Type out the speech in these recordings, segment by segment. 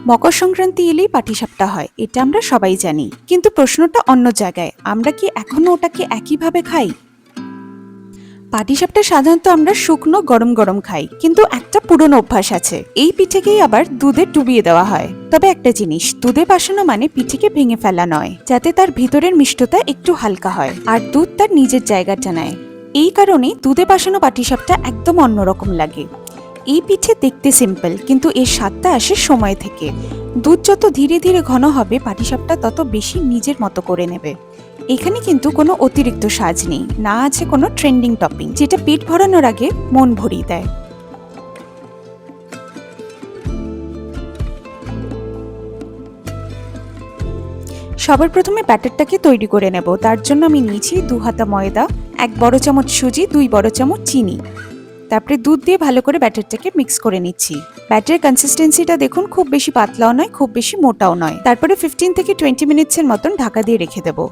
মকর সংক্রান্তি এলেই পাটিসাপটা হয়, এটা আমরা সবাই জানি। কিন্তু প্রশ্নটা অন্য জায়গায়, আমরা কি এখনো ওটাকে একইভাবে খাই? পাটিসাপটা সাধারণত আমরা শুকনো গরম গরম খাই, কিন্তু একটা পুরনো অভ্যাস আছে, এই পিঠেকেই আবার দুধে ডুবিয়ে দেওয়া হয়। তবে একটা জিনিস, দুধে পাশানো মানে পিঠেকে ভেঙে ফেলা নয়, যাতে তার ভিতরের মিষ্টতা একটু হালকা হয় আর দুধ তার নিজের জায়গাটা নেয়। এই কারণে দুধে পাশানো পাটিসাপটা একদম অন্যরকম লাগে। এই পিঠে দেখতে সিম্পল, কিন্তু এর স্বাদটা আসে সময় থেকে। দুধ যত ধীরে ধীরে ঘন হবে, পাটিসাপটা তত বেশি নিজের মতো করে নেবে। এখানে কিন্তু কোনো অতিরিক্ত সাজ নেই, না আছে কোনো ট্রেন্ডিং টপিং যেটা পেট ভরানোর আগে মন ভরিয়ে দেয়। সবার প্রথমে ব্যাটারটাকে তৈরি করে নেব। তার জন্য আমি নিয়েছি 2 হাতা ময়দা, 1 বড় চামচ সুজি, 2 বড় চামচ চিনি। তারপরে দুধ দিয়ে ভালো করে ব্যাটারটাকে মিক্স করে নিচ্ছি। ব্যাটারের কনসিস্টেন্সিটা দেখুন, খুব বেশি পাতলাও নয়, খুব বেশি মোটাও নয়। তারপরে 15 থেকে 20 মিনিটসের মতন ঢাকা দিয়ে রেখে দেবো।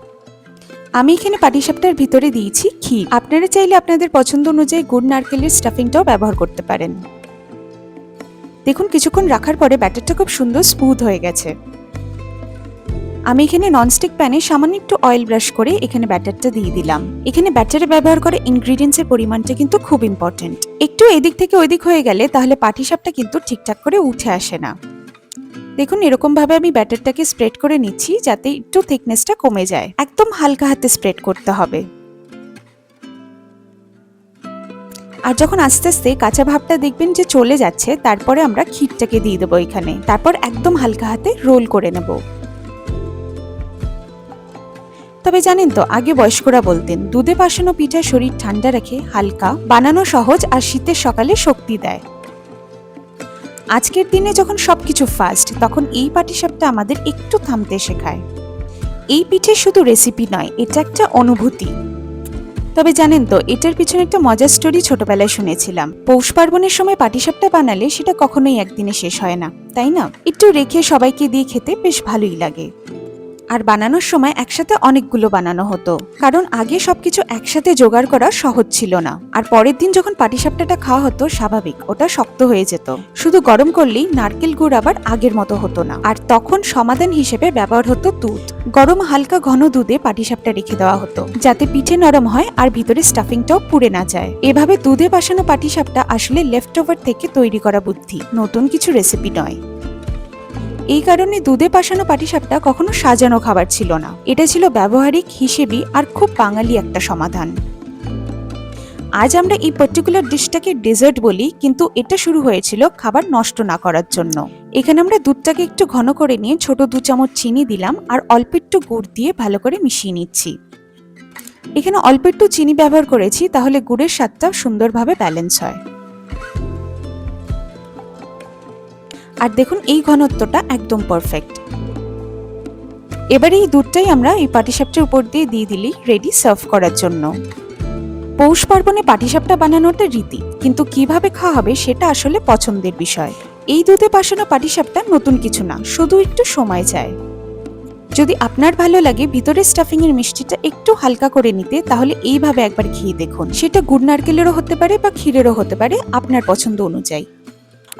আমি এখানে পাটিসাপটার ভিতরে দিয়েছি ক্ষীর। আপনারা চাইলে আপনাদের পছন্দ অনুযায়ী গুড় নারকেলের স্টাফিংটাও ব্যবহার করতে পারেন। দেখুন, কিছুক্ষণ রাখার পরে ব্যাটারটা খুব সুন্দর স্মুথ হয়ে গেছে। আমি এখানে ননস্টিক প্যানে সামান্য একটু অয়েল ব্রাশ করে এখানে ব্যাটারটা দিয়ে দিলাম। এখানে ব্যাটারে ব্যবহার করা ইনগ্রিডিয়েন্টসের পরিমাণটা কিন্তু খুব ইম্পর্টেন্ট। একটু এদিক থেকে ওইদিক হয়ে গেলে তাহলে পাটিসাপটা কিন্তু ঠিকঠাক করে উঠে আসে না। দেখুন, এরকম ভাবে আমি ব্যাটারটাকে স্প্রেড করে নিচ্ছি, যাতে একটু থিকনেসটা কমে যায়। একদম হালকা হাতে স্প্রেড করতে হবে। আর যখন আস্তে আস্তে কাঁচা ভাবটা দেখবেন যে চলে যাচ্ছে, তারপরে আমরা ক্ষীরটাকে দিয়ে দেবো এখানে। তারপর একদম হালকা হাতে রোল করে নেব। তবে জানেন তো, আগে বয়স্করা বলতেন দুধে পাশানো পিঠা শরীর ঠান্ডা রাখে, হালকা, বানানো সহজ আর শীতের সকালে শক্তি দেয়। আজকের দিনে যখন সবকিছু ফাস্ট, তখন এই পাটিসাপটা আমাদের একটু থামতে শেখায়। এই পিঠে শুধু রেসিপি নয়, এটা একটা অনুভূতি। তবে জানেন তো, এটার পিছনে একটা মজার স্টোরি ছোটবেলায় শুনেছিলাম। পৌষ পার্বণের সময় পাটিসাপটা বানালে সেটা কখনোই একদিনে শেষ হয় না, তাই না? একটু রেখে সবাইকে দিয়ে খেতে বেশ ভালোই লাগে। আর বানানোর সময় একসাথে অনেকগুলো বানানো হতো, কারণ আগে সবকিছু একসাথে জোগাড় করা সহজ ছিল না। আর পরের দিন যখন পাটিসাপটাটা খাওয়া হতো, স্বাভাবিক ওটা শক্ত হয়ে যেত। শুধু গরম করলেই নারকেল গুড় আবার আগের মতো হতো না। আর তখন সমাধান হিসেবে ব্যবহার হতো দুধ। গরম হালকা ঘন দুধে পাটিসাপটা রেখে দেওয়া হতো, যাতে পিঠে নরম হয় আর ভিতরে স্টাফিংটাও পুড়ে না যায়। এভাবে দুধে পাশানো পাটিসাপটা আসলে লেফট ওভার থেকে তৈরি করা বুদ্ধি, নতুন কিছু রেসিপি নয়। এই কারণে দুধে পাশানো পাটিসাপটা কখনো সাজানো খাবার ছিল না, এটা ছিল ব্যবহারিক, হিসেবি আর খুব বাঙালি একটা সমাধান। আজ আমরা এই পার্টিকুলার ডিশটাকে ডেজার্ট বলি, কিন্তু এটা শুরু হয়েছিল খাবার নষ্ট না করার জন্য। এখানে আমরা দুধটাকে একটু ঘন করে নিয়ে ছোট 2 চামচ চিনি দিলাম আর অল্প একটু গুড় দিয়ে ভালো করে মিশিয়ে নিচ্ছি। এখানে অল্প একটু চিনি ব্যবহার করেছি, তাহলে গুড়ের স্বাদটা সুন্দরভাবে ব্যালেন্স হয়। আর দেখুন, এই ঘনত্বটা একদম পারফেক্ট। এবারে এই দুধটাই আমরা এই পাটিসাপটার উপর দিয়ে দিলেই রেডি সার্ভ করার জন্য। পৌষ পার্বণে পাটিসাপটা বানানোটা রীতি, কিন্তু কিভাবে খাওয়া হবে সেটা আসলে পছন্দের বিষয়। এই দুধে পাশানো পাটিসাপটা নতুন কিছু না, শুধু একটু সময় চায়। যদি আপনার ভালো লাগে ভিতরের স্টাফিং এর মিষ্টিটা একটু হালকা করে নিতে, তাহলে এইভাবে একবার খেয়ে দেখুন। সেটা গুড় নারকেলেরও হতে পারে বা ক্ষীরেরও হতে পারে, আপনার পছন্দ অনুযায়ী।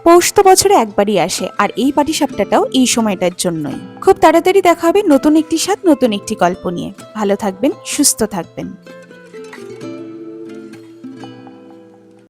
পৌষ তো বছরে একবারই আসে, আর এই পাটিসাপটাটাও এই সময়টার জন্যই। খুব তাড়াতাড়ি দেখা হবে নতুন একটি স্বাদ, নতুন একটি গল্প নিয়ে। ভালো থাকবেন, সুস্থ থাকবেন।